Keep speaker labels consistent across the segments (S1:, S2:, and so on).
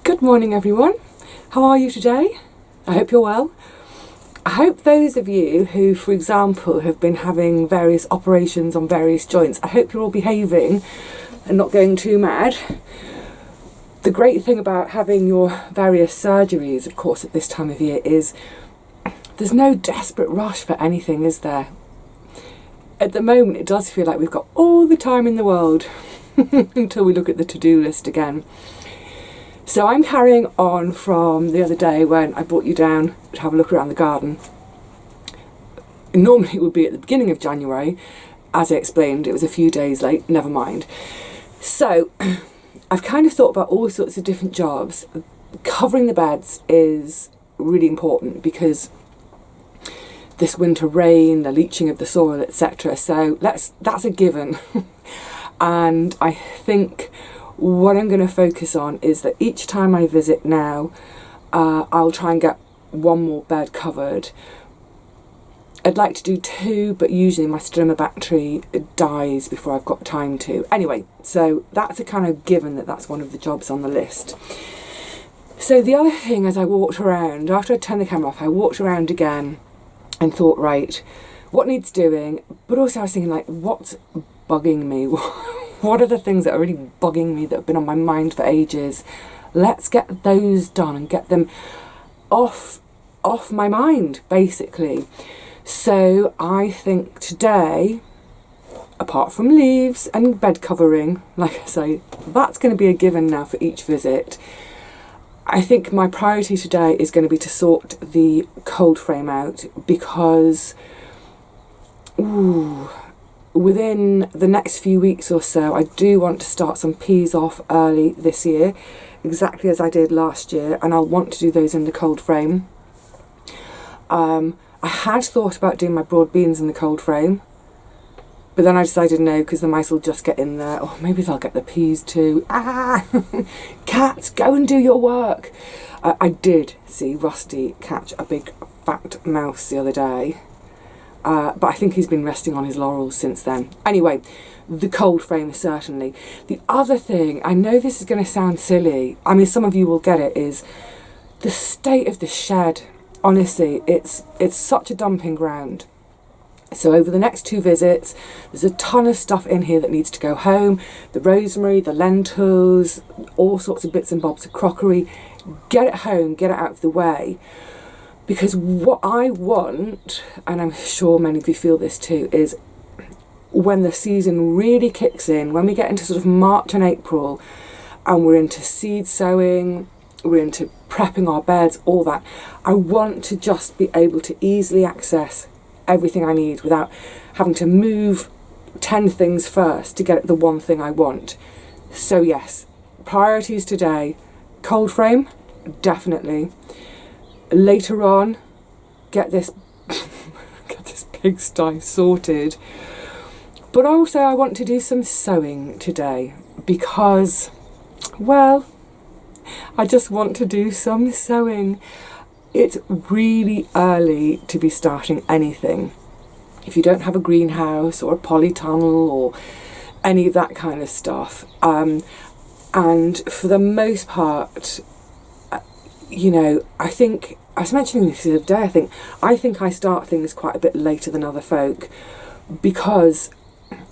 S1: Good morning everyone. How are you today? I hope you're well. I hope those of you who, for example, have been having various operations on various joints, I hope you're all behaving and not going too mad. The great thing about having your various surgeries, of course, at this time of year is there's no desperate rush for anything, is there? At the moment, it does feel like we've got all the time in the world until we look at the to-do list again. So I'm carrying on from the other day when I brought you down to have a look around the garden. Normally it would be at the beginning of January. As I explained, it was a few days late, never mind. So I've kind of thought about all sorts of different jobs. Covering the beds is really important because this winter rain, the leaching of the soil, etc. So that's a given. And I think what I'm going to focus on is that each time I visit now, I'll try and get one more bed covered. I'd like to do 2, but usually my strimmer battery dies before I've got time to. Anyway, so that's a kind of given that that's one of the jobs on the list. So the other thing, as I walked around, after I turned the camera off, I walked around again and thought, right, what needs doing? But also I was thinking, like, what's bugging me? What are the things that are really bugging me that have been on my mind for ages? Let's get those done and get them off my mind, basically. So I think today, apart from leaves and bed covering, like I say, that's going to be a given now for each visit. I think my priority today is going to be to sort the cold frame out because within the next few weeks or so, I do want to start some peas off early this year, exactly as I did last year, and I'll want to do those in the cold frame. I had thought about doing my broad beans in the cold frame, but then I decided no, because the mice will just get in there. Or maybe they'll get the peas too. Cats, go and do your work. I did see Rusty catch a big fat mouse the other day. But I think he's been resting on his laurels since then. Anyway, the cold frame certainly. The other thing, I know this is going to sound silly, I mean some of you will get it, is the state of the shed. Honestly, it's such a dumping ground. So over the next 2 visits, there's a ton of stuff in here that needs to go home. The rosemary, the lentils, all sorts of bits and bobs of crockery. Get it home, get it out of the way. Because what I want, and I'm sure many of you feel this too, is when the season really kicks in, when we get into sort of March and April, and we're into seed sowing, we're into prepping our beds, all that, I want to just be able to easily access everything I need without having to move 10 things first to get the one thing I want. So yes, priorities today, cold frame, definitely. Later on, get this pigsty sorted. But also I want to do some sewing today because, well, I just want to do some sewing. It's really early to be starting anything. If you don't have a greenhouse or a polytunnel or any of that kind of stuff. And for the most part, you know, I think, I was mentioning this the other day, I think I start things quite a bit later than other folk because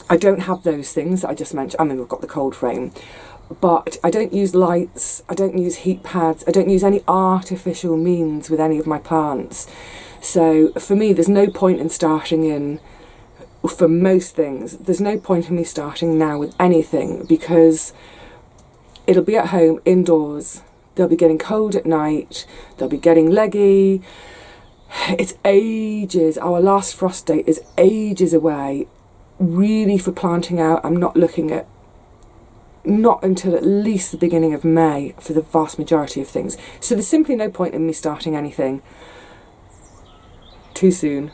S1: I don't have those things that I just mentioned. I mean, we've got the cold frame, but I don't use lights, I don't use heat pads, I don't use any artificial means with any of my plants. So for me, there's no point in starting in, for most things, there's no point in me starting now with anything because it'll be at home, indoors. They'll be getting cold at night, they'll be getting leggy. It's ages, our last frost date is ages away. Really, for planting out, I'm not looking at, not until at least the beginning of May for the vast majority of things. So there's simply no point in me starting anything too soon,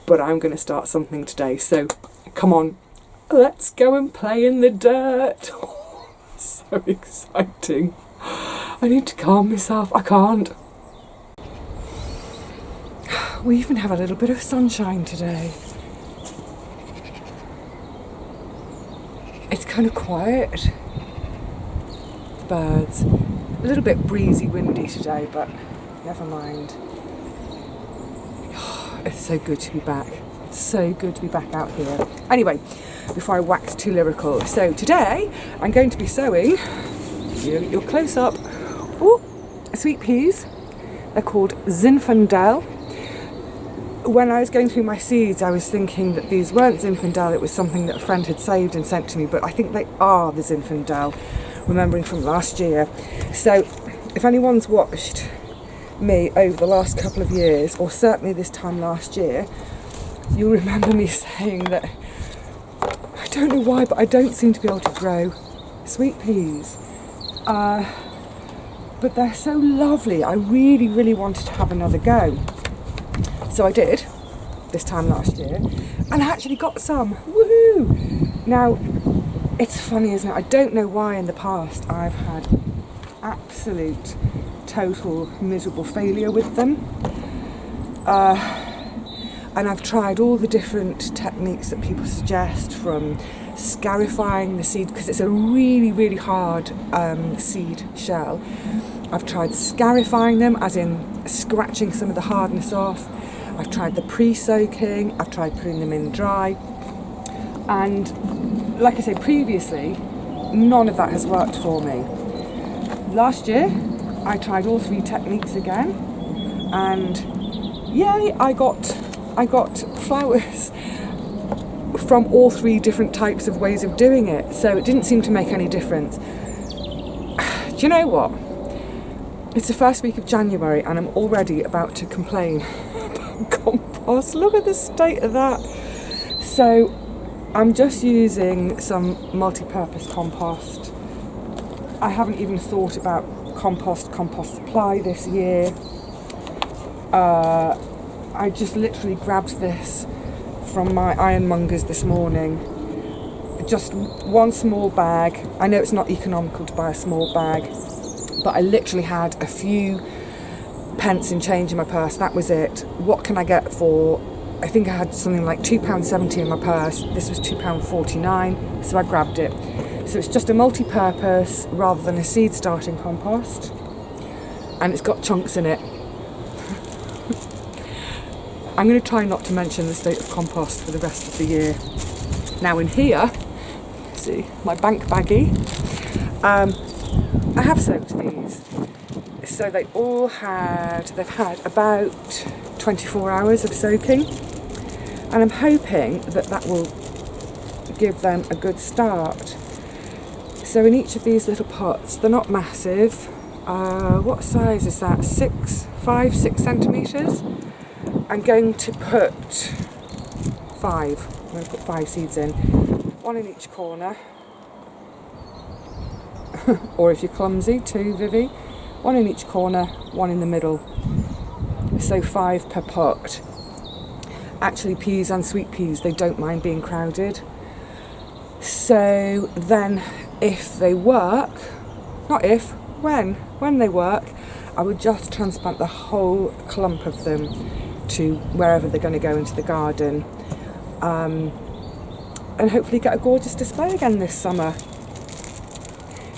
S1: but I'm going to start something today. So come on, let's go and play in the dirt. So exciting. I need to calm myself. I can't. We even have a little bit of sunshine today. It's kind of quiet. The birds. A little bit breezy, windy today, but never mind. It's so good to be back. It's so good to be back out here. Anyway, before I wax too lyrical. So today I'm going to be sowing, your close up, sweet peas. They're called Zinfandel. When I was going through my seeds, I was thinking that these weren't Zinfandel, it was something that a friend had saved and sent to me, but I think they are the Zinfandel, remembering from last year. So if anyone's watched me over the last couple of years, or certainly this time last year, you'll remember me saying that I don't know why, but I don't seem to be able to grow sweet peas. But they're so lovely. I really, really wanted to have another go. So I did, this time last year, and I actually got some. Woohoo! Now, it's funny, isn't it? I don't know why in the past I've had absolute, total, miserable failure with them. And I've tried all the different techniques that people suggest, from scarifying the seed, because it's a really, really hard seed shell. I've tried scarifying them, as in scratching some of the hardness off. I've tried the pre-soaking, I've tried putting them in dry. And like I said previously, none of that has worked for me. Last year, I tried all three techniques again, and yay, I got flowers from all three different types of ways of doing it. So it didn't seem to make any difference. Do you know what? It's the first week of January and I'm already about to complain about compost. Look at the state of that. So I'm just using some multi-purpose compost. I haven't even thought about compost supply this year. I just literally grabbed this from my ironmongers this morning. Just one small bag. I know it's not economical to buy a small bag, but I literally had a few pence in change in my purse. That was it. What can I get for, I think I had something like £2.70 in my purse. This was £2.49, so I grabbed it. So it's just a multi-purpose rather than a seed starting compost, and it's got chunks in it. I'm going to try not to mention the state of compost for the rest of the year. Now in here, see my bank baggie, I have soaked these. So they've had about 24 hours of soaking, and I'm hoping that will give them a good start. So in each of these little pots, they're not massive. What size is that? 5, 6 centimetres. I'm going to put 5. I'm going to put 5 seeds in. 1 in each corner. Or if you're clumsy, 2, Vivi. 1 in each corner, 1 in the middle. So 5 per pot. Actually, peas and sweet peas, they don't mind being crowded. So then if they work, not if, when they work, I would just transplant the whole clump of them to wherever they're going to go into the garden, and hopefully get a gorgeous display again this summer.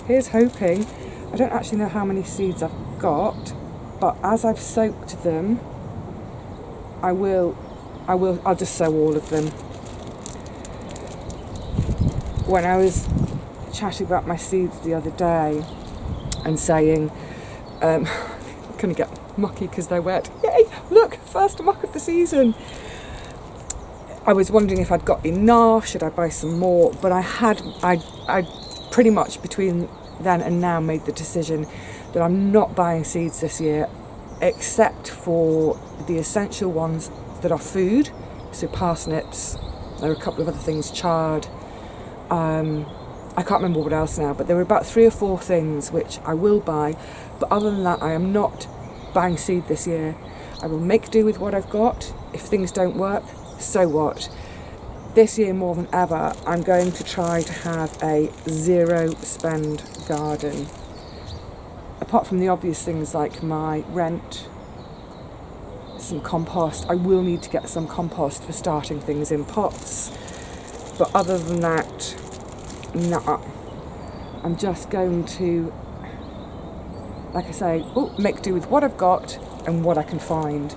S1: Here's hoping. I don't actually know how many seeds I've got, but as I've soaked them, I'll just sow all of them. When I was chatting about my seeds the other day and saying, I'm gonna get mucky because they're wet. Yay! Look, first muck of the season. I was wondering if I'd got enough, should I buy some more? But I pretty much between then and now made the decision that I'm not buying seeds this year, except for the essential ones that are food. So parsnips, there are a couple of other things, chard. I can't remember what else now, but there were about 3 or 4 things which I will buy. But other than that, I am not buying seed this year. I will make do with what I've got. If things don't work, so what? This year more than ever, I'm going to try to have a zero spend garden. Apart from the obvious things like my rent, some compost. I will need to get some compost for starting things in pots. But other than that, nah. I'm just going to like I say, make do with what I've got and what I can find.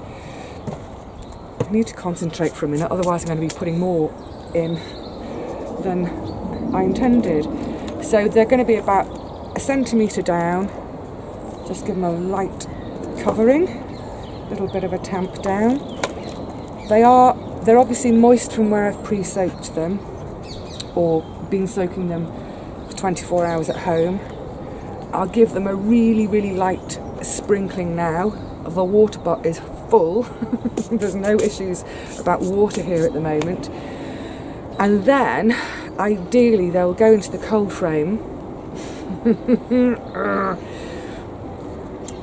S1: I need to concentrate for a minute, otherwise I'm going to be putting more in than I intended. So they're going to be about 1 centimetre down. Just give them a light covering, a little bit of a tamp down. They're obviously moist from where I've pre-soaked them or been soaking them for 24 hours at home. I'll give them a really, really light sprinkling now. The water pot is full. There's no issues about water here at the moment. And then, ideally, they'll go into the cold frame.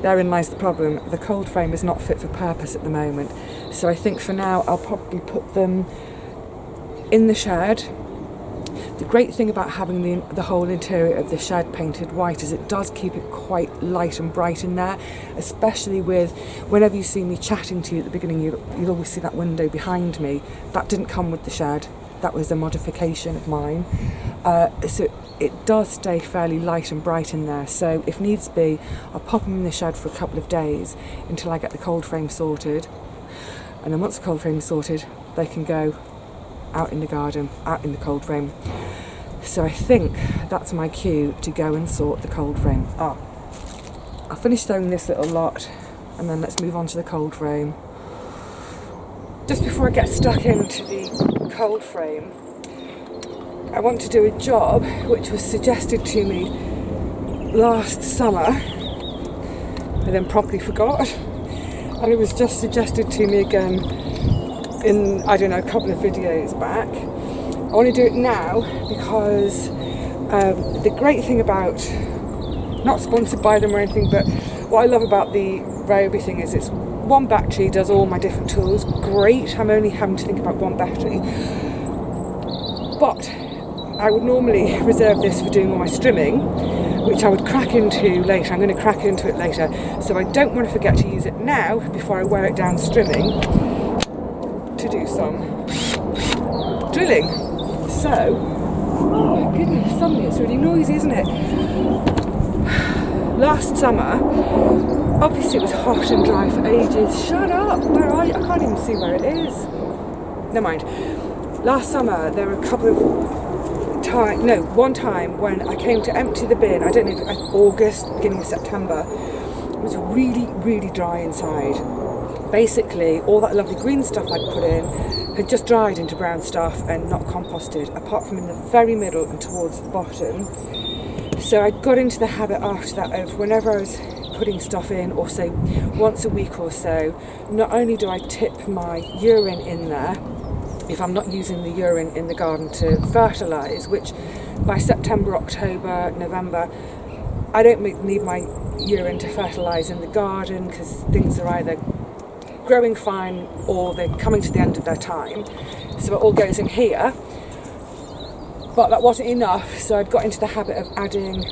S1: Therein lies the problem. The cold frame is not fit for purpose at the moment. So I think for now, I'll probably put them in the shed. The great thing about having the whole interior of the shed painted white is it does keep it quite light and bright in there, especially with, whenever you see me chatting to you at the beginning, you'll always see that window behind me. That didn't come with the shed. That was a modification of mine. So it does stay fairly light and bright in there. So if needs be, I'll pop them in the shed for a couple of days until I get the cold frame sorted. And then once the cold frame is sorted, they can go out in the garden, out in the cold frame. So I think that's my cue to go and sort the cold frame. I'll finish sewing this little lot and then let's move on to the cold frame. Just before I get stuck into the cold frame, I want to do a job which was suggested to me last summer and then promptly forgot, and it was just suggested to me again in, I don't know, a couple of videos back. I want to do it now because the great thing about, not sponsored by them or anything, but what I love about the Ryobi thing is it's one battery, does all my different tools. Great, I'm only having to think about one battery. But I would normally reserve this for doing all my strimming, which I would crack into later. I'm going to crack into it later. So I don't want to forget to use it now before I wear it down strimming to do some drilling. So, oh my goodness, suddenly it's really noisy, isn't it? Last summer, obviously it was hot and dry for ages. Shut up! Where are you? I can't even see where it is. Never mind. Last summer, there were a couple of one time when I came to empty the bin. I don't know if it was August, beginning of September. It was really, really dry inside. Basically, all that lovely green stuff I'd put in had just dried into brown stuff and not composted, apart from in the very middle and towards the bottom. So I got into the habit after that of whenever I was putting stuff in, or say once a week or so, not only do I tip my urine in there, if I'm not using the urine in the garden to fertilise, which by September, October, November, I don't need my urine to fertilise in the garden because things are either growing fine or they're coming to the end of their time. So it all goes in here. But that wasn't enough, so I'd got into the habit of adding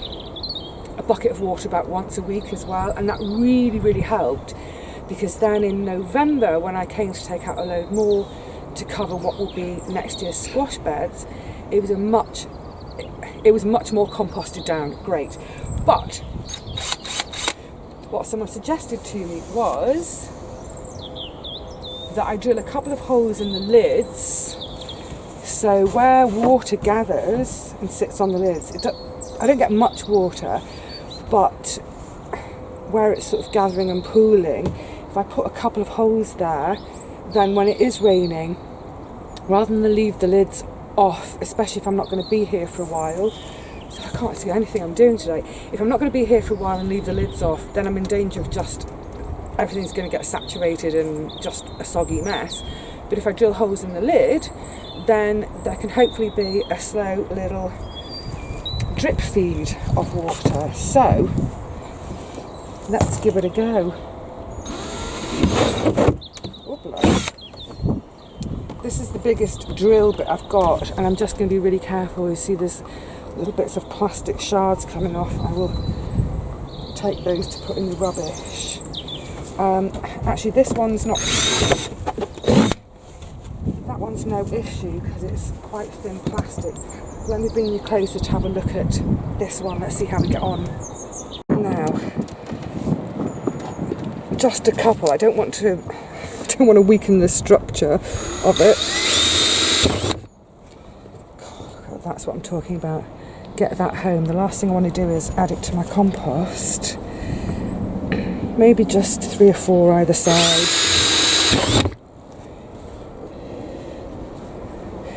S1: a bucket of water about once a week as well, and that really, really helped, because then in November, when I came to take out a load more to cover what will be next year's squash beds, it was much more composted down. Great. But what someone suggested to me was that I drill a couple of holes in the lids, so where water gathers and sits on the lids, I don't get much water, but where it's sort of gathering and pooling, if I put a couple of holes there, then when it is raining, rather than leave the lids off, especially if I'm not going to be here for a while, so I can't see anything I'm doing today, if I'm not going to be here for a while and leave the lids off, then I'm in danger of just everything's going to get saturated and just a soggy mess. But if I drill holes in the lid, then there can hopefully be a slow little drip feed of water. So let's give it a go. This is the biggest drill bit I've got, and I'm just going to be really careful. You see there's little bits of plastic shards coming off. I will take those to put in the rubbish. Actually this one's not, that one's no issue because it's quite thin plastic. Let me bring you closer to have a look at this one. Let's see how we get on. Now, just a couple. I don't want to weaken the structure of it. God, that's what I'm talking about. Get that home. The last thing I want to do is add it to my compost. Maybe just 3 or 4 either side.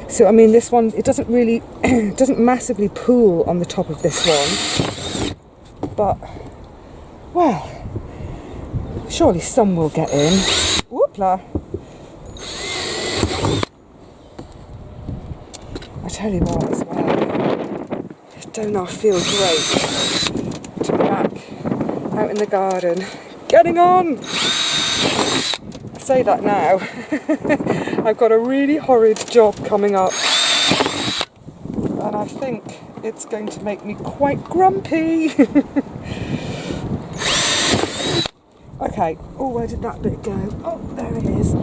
S1: So I mean, this one, it doesn't really, it doesn't massively pool on the top of this one, but well, surely some will get in. Whoopla! I tell you what, as well, don't I feel great to be back out in the garden, getting on. I say that now. I've got a really horrid job coming up, and I think it's going to make me quite grumpy. Okay, oh, where did that bit go? Oh, there it is.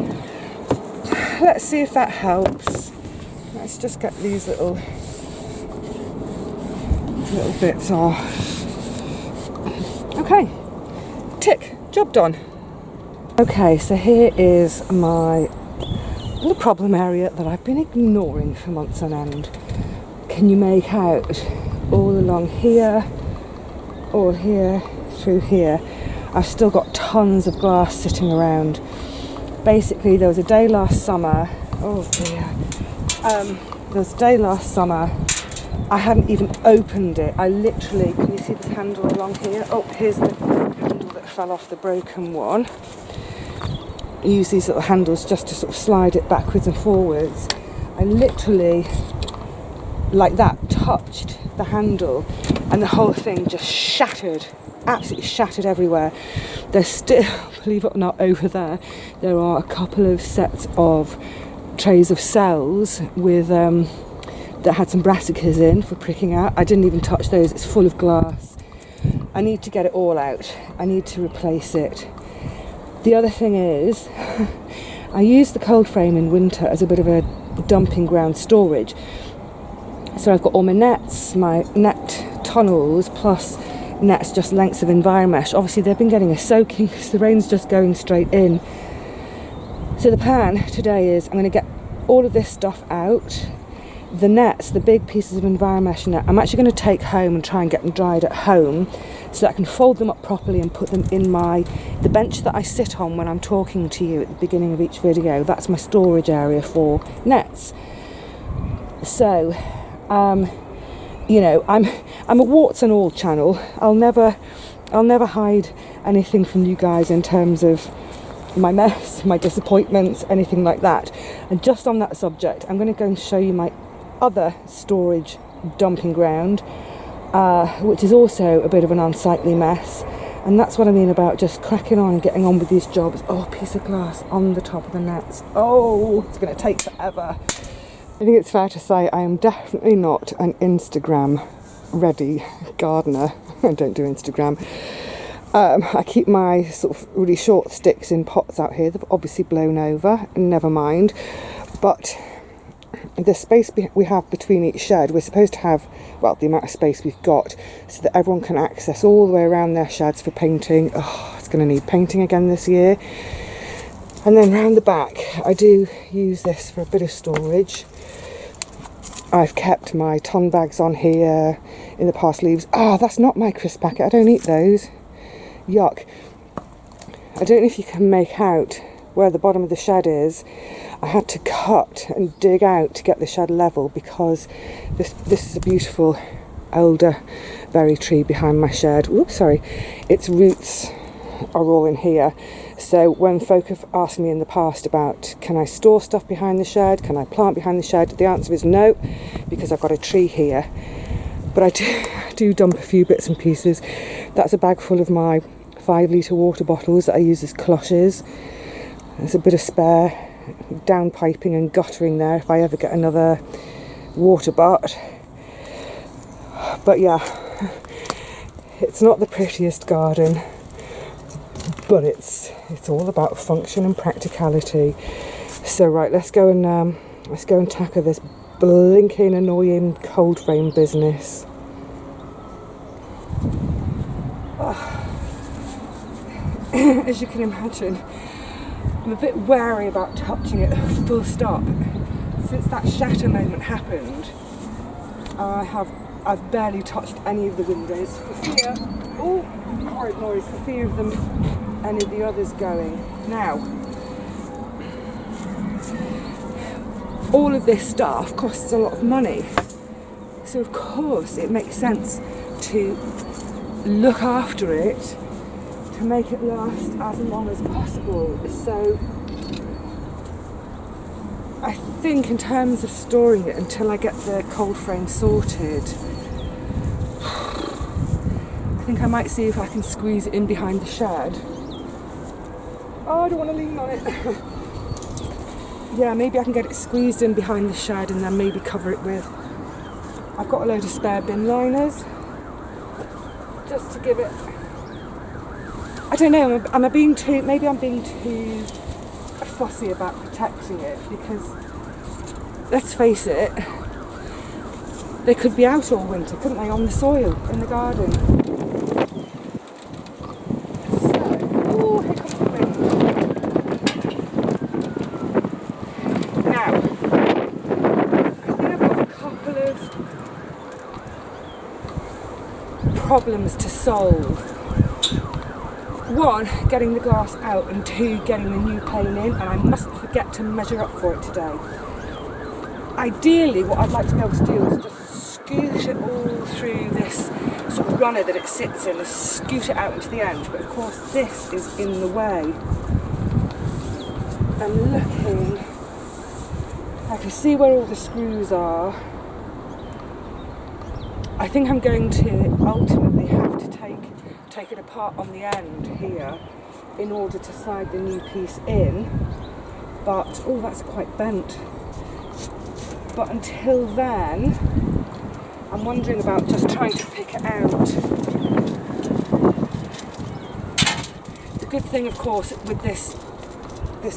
S1: Let's see if that helps. Let's just get these little bits off. Okay, tick, job done. Okay, so here is my little problem area that I've been ignoring for months on end. Can you make out all along here, all here, through here? I've still got tons of glass sitting around. Basically, there was a day last summer, oh dear, there was a day last summer, I hadn't even opened it. I literally, can you see this handle along here? Oh, here's the handle that fell off the broken one. I use these little handles just to sort of slide it backwards and forwards. I literally, like that, touched the handle and the whole thing just shattered. Absolutely shattered everywhere. There's still, believe it or not, over there are a couple of sets of trays of cells with that had some brassicas in for pricking out. I didn't even touch those. It's full of glass. I need to get it all out. I need to replace it. The other thing is, I use the cold frame in winter as a bit of a dumping ground storage. So I've got all my nets, my net tunnels, plus nets just lengths of Enviromesh. Obviously they've been getting a soaking because the rain's just going straight in. So the plan today is I'm going to get all of this stuff out. The nets, the big pieces of Enviromesh net, I'm actually going to take home and try and get them dried at home so that I can fold them up properly and put them in the bench that I sit on when I'm talking to you at the beginning of each video. That's my storage area for nets. So you know, I'm a warts and all channel. I'll never hide anything from you guys in terms of my mess, my disappointments, anything like that. And just on that subject, I'm going to go and show you my other storage dumping ground, which is also a bit of an unsightly mess. And that's what I mean about just cracking on and getting on with these jobs. Oh, a piece of glass on the top of the nets. Oh, it's going to take forever. I think it's fair to say I am definitely not an Instagram ready gardener. I don't do Instagram. I keep my sort of really short sticks in pots out here. They've obviously blown over, never mind. But the space we have between each shed, we're supposed to have, well, the amount of space we've got so that everyone can access all the way around their sheds for painting. Oh, it's going to need painting again this year. And then round the back, I do use this for a bit of storage. I've kept my ton bags on here in the past leaves. Ah, that's not my crisp packet. I don't eat those. Yuck. I don't know if you can make out where the bottom of the shed is. I had to cut and dig out to get the shed level because this is a beautiful elderberry tree behind my shed. Oops, sorry. Its roots are all in here. So when folk have asked me in the past about can I store stuff behind the shed, can I plant behind the shed, the answer is no, because I've got a tree here. But I do dump a few bits and pieces. That's a bag full of my 5-litre water bottles that I use as cloches. There's a bit of spare downpiping and guttering there if I ever get another water butt. But yeah, it's not the prettiest garden, but it's all about function and practicality. So right, let's go and tackle this blinking annoying cold frame business. as you can imagine, I'm a bit wary about touching it full stop. Since that shatter moment happened, I've barely touched any of the windows for fear, oh, horrid noise, for fear of any of the others going. Now, all of this stuff costs a lot of money, so of course it makes sense to look after it to make it last as long as possible. So I think in terms of storing it until I get the cold frame sorted, I think I might see if I can squeeze it in behind the shed. Oh, I don't want to lean on it. Yeah, maybe I can get it squeezed in behind the shed and then maybe cover it with, I've got a load of spare bin liners, just to give it, I don't know, maybe I'm being too fussy about protecting it, because let's face it, they could be out all winter, couldn't they, on the soil in the garden. Oh, here comes the wind. Now, I think I've got a couple of problems to solve. One, getting the glass out, and two, getting the new pane in, and I mustn't forget to measure up for it today. Ideally, what I'd like to be able to do is just scoot it all through this sort of runner that it sits in, and scoot it out into the end, but of course this is in the way. I'm looking, I can see where all the screws are. I think I'm going to ultimately have to take it apart on the end here in order to slide the new piece in, but oh, that's quite bent. But until then, I'm wondering about just trying to pick it out. The good thing, of course, with this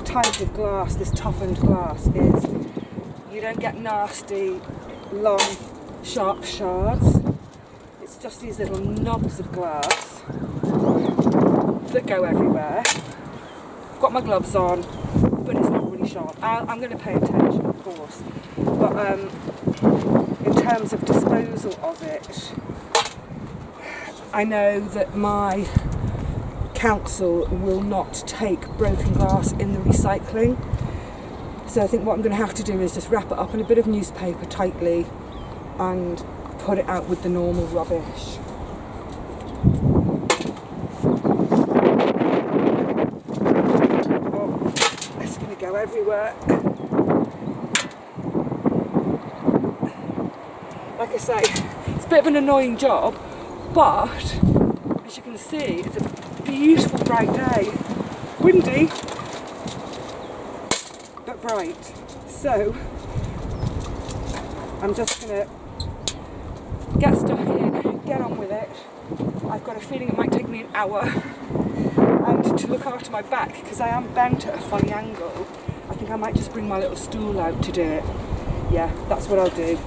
S1: type of glass, this toughened glass, is you don't get nasty, long, sharp shards. It's just these little knobs of glass that go everywhere. I've got my gloves on, but it's not really sharp. I'm going to pay attention, of course, but in terms of disposal of it, I know that my council will not take broken glass in the recycling, so I think what I'm going to have to do is just wrap it up in a bit of newspaper tightly and put it out with the normal rubbish. Go everywhere. Like I say, it's a bit of an annoying job, but as you can see, it's a beautiful bright day. Windy, but bright. So I'm just gonna get stuck in, get on with it. I've got a feeling it might take me an hour. And to look after my back, because I am bent at a funny angle, I think I might just bring my little stool out to do it. Yeah, that's what I'll do.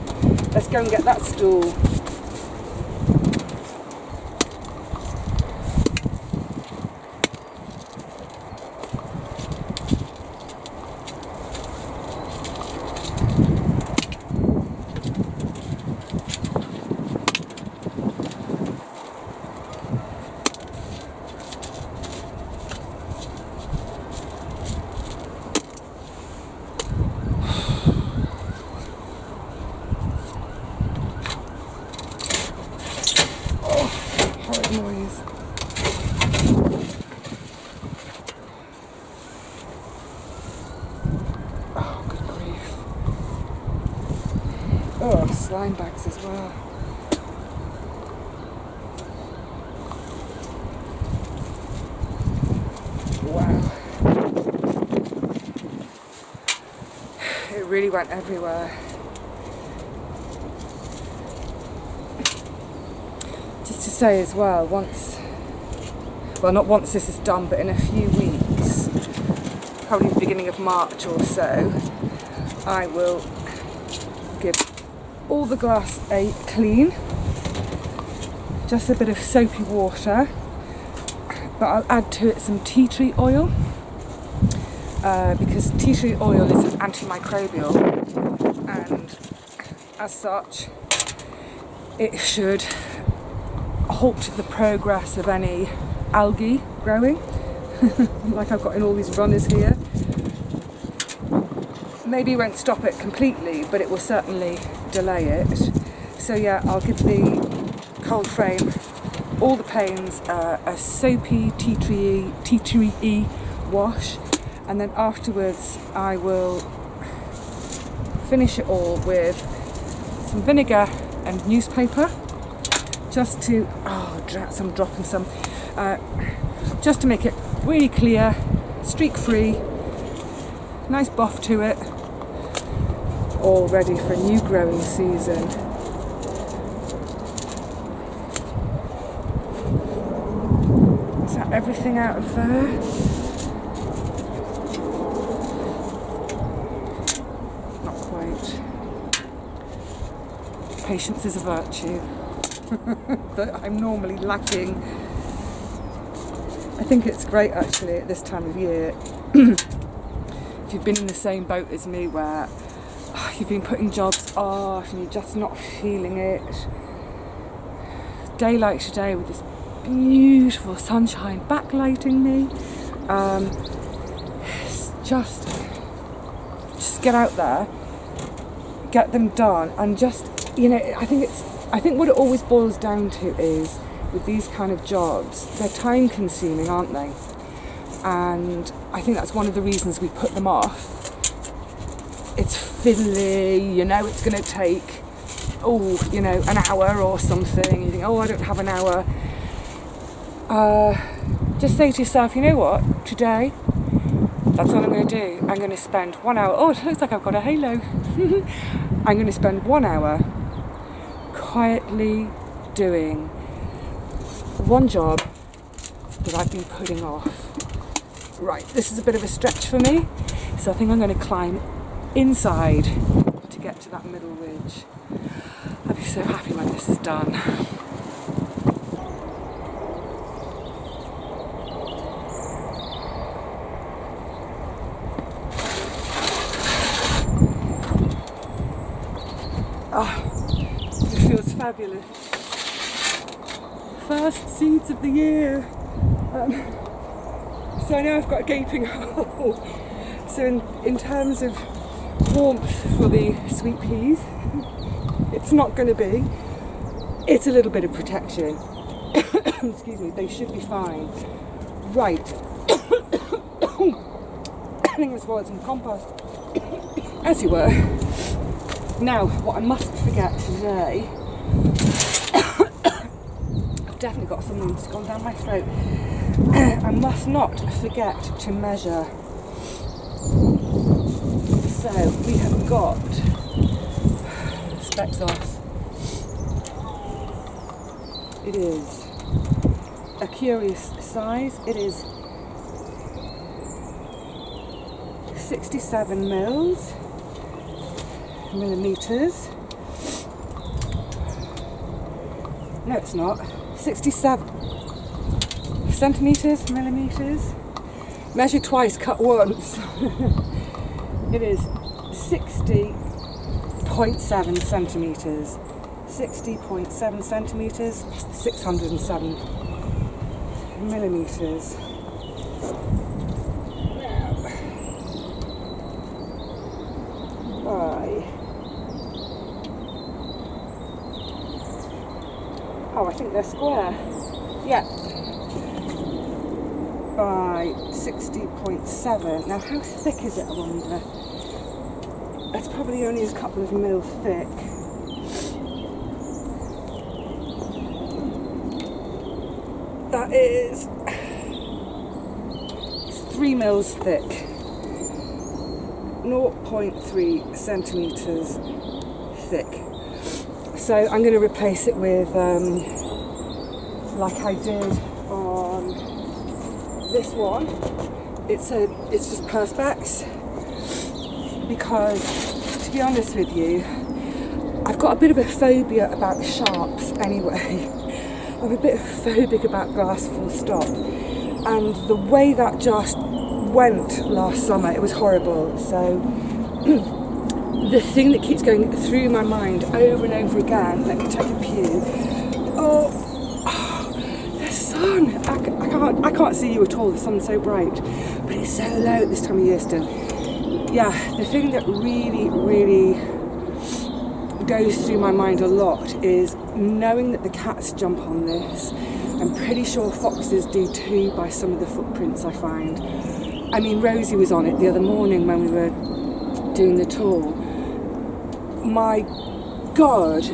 S1: Let's go and get that stool. Noise. Oh, good grief. Oh, slime bags as well. Wow. It really went everywhere. Just to say as well, not once this is done, but in a few weeks, probably the beginning of March or so, I will give all the glass a clean, just a bit of soapy water, but I'll add to it some tea tree oil, because tea tree oil is antimicrobial, and as such it should halt the progress of any algae growing, like I've got in all these runners here. Maybe it won't stop it completely, but it will certainly delay it. So yeah, I'll give the cold frame all the panes a soapy tea tree wash, and then afterwards I will finish it all with some vinegar and newspaper, just to I'm dropping some, just to make it really clear, streak free, nice buff to it, all ready for a new growing season. Is that everything out of there? Not quite. Patience is a virtue that I'm normally lacking. I think it's great actually at this time of year. If you've been in the same boat as me where you've been putting jobs off and you're just not feeling it. Day like today with this beautiful sunshine backlighting me. Just get out there, get them done, and just, I think what it always boils down to is, with these kind of jobs, they're time consuming, aren't they? And I think that's one of the reasons we put them off. It's fiddly, it's going to take, an hour or something. You think, I don't have an hour. Just say to yourself, you know what, today, that's what I'm going to do. I'm going to spend 1 hour. Oh, it looks like I've got a halo. I'm going to spend 1 hour quietly doing one job that I've been putting off. Right, this is a bit of a stretch for me, so I think I'm going to climb inside to get to that middle ridge. I'll be so happy when this is done. It feels fabulous. First seeds of the year. So I know I've got a gaping hole. So in terms of warmth for the sweet peas, it's not going to be. It's a little bit of protection. Excuse me, they should be fine. Right. I think this was some compost. As you were. Now, what I mustn't forget today, I've definitely got something that's gone down my throat. I must not forget to measure. So we have got specs off. It is a curious size. It is 67 millimeters. No, it's not. 67 centimeters, millimeters. Measure twice, cut once. It is 60.7 centimeters. 60.7 centimeters, 607 millimeters. Oh, I think they're square. Yeah. By 60.7. Now, how thick is it, I wonder? It's probably only a couple of mil thick. That is... it's 3 mils thick. 0.3 centimetres thick. So I'm going to replace it with, like I did on this one. It's just perspex, because, to be honest with you, I've got a bit of a phobia about sharps anyway. I'm a bit phobic about grass full stop. And the way that just went last summer, it was horrible. So the thing that keeps going through my mind over and over again, let me take a pew. Oh, the sun. I can't see you at all. The sun's so bright, but it's so low at this time of year still. Yeah, the thing that really goes through my mind a lot is knowing that the cats jump on this. I'm pretty sure foxes do too by some of the footprints I find. I mean, Rosie was on it the other morning when we were doing the tour. My God,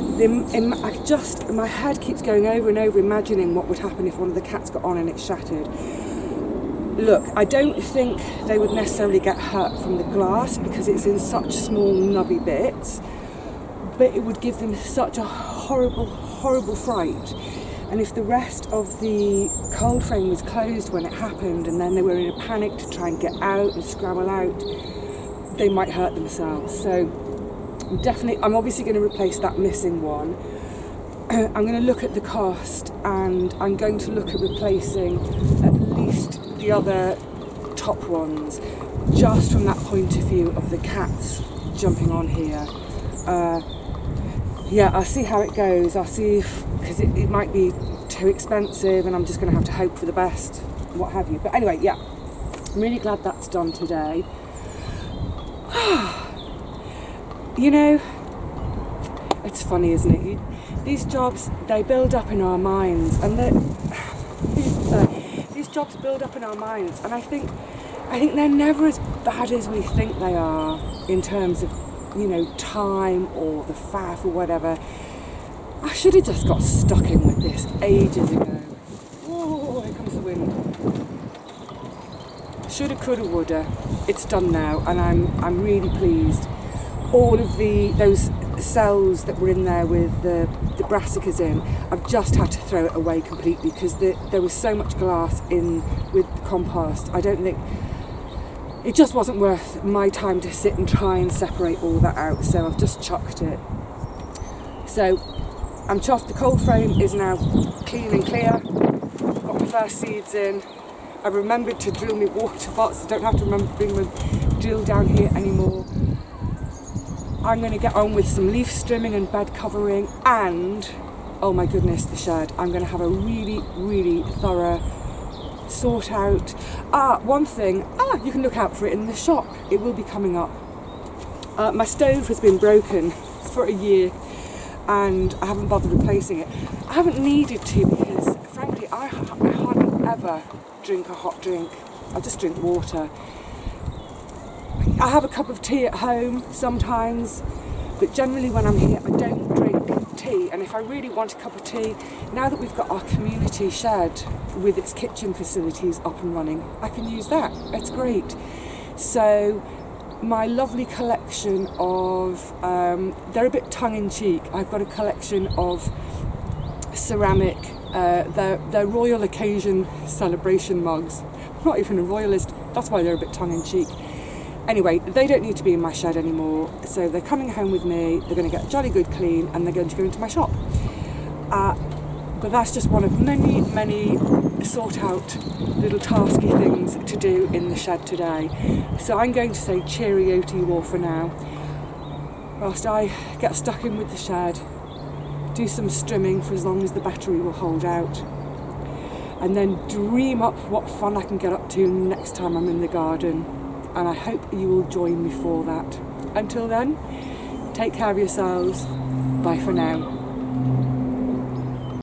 S1: my head keeps going over and over imagining what would happen if one of the cats got on and it shattered. Look, I don't think they would necessarily get hurt from the glass because it's in such small nubby bits, but it would give them such a horrible fright. And if the rest of the cold frame was closed when it happened and then they were in a panic to try and get out and scramble out, they might hurt themselves. So I'm obviously going to replace that missing one. I'm going to look at the cost, and I'm going to look at replacing at least the other top ones, just from that point of view of the cats jumping on here. Yeah, I'll see how it goes. I'll see because it might be too expensive and I'm just going to have to hope for the best, what have you. But anyway, yeah, I'm really glad that's done today. You know, it's funny, isn't it? These jobs, they build up in our minds, and these jobs build up in our minds, and I think they're never as bad as we think they are in terms of, you know, time or the faff or whatever. I should have just got stuck in with this ages ago. Oh, here comes the wind. Shoulda, coulda, woulda. It's done now, and I'm really pleased. All of those cells that were in there with the brassicas in, I've just had to throw it away completely because there was so much glass in with the compost. I don't think it just wasn't worth my time to sit and try and separate all that out, so I've just chucked it. So I'm chuffed. The cold frame is now clean and clear. I've got my first seeds in. I remembered to drill my water pots, so I don't have to remember to bring my drill down here anymore. I'm going to get on with some leaf strimming and bed covering, and oh my goodness, the shed. I'm going to have a really thorough sort out. One thing, you can look out for it in the shop. It will be coming up. My stove has been broken for a year and I haven't bothered replacing it. I haven't needed to because frankly I hardly ever drink a hot drink. I just drink water. I have a cup of tea at home sometimes, but generally when I'm here I don't drink tea. And if I really want a cup of tea, now that we've got our community shed with its kitchen facilities up and running, I can use that. It's great. So my lovely collection of, they're a bit tongue-in-cheek, I've got a collection of ceramic, they're royal occasion celebration mugs. I'm not even a royalist, that's why they're a bit tongue-in-cheek. Anyway, they don't need to be in my shed anymore, so they're coming home with me, they're going to get jolly good clean, and they're going to go into my shop. But that's just one of many sort out little tasky things to do in the shed today. So I'm going to say cheerio to you all for now, whilst I get stuck in with the shed, do some strimming for as long as the battery will hold out, and then dream up what fun I can get up to next time I'm in the garden. And I hope you will join me for that. Until then, take care of yourselves. Bye for now.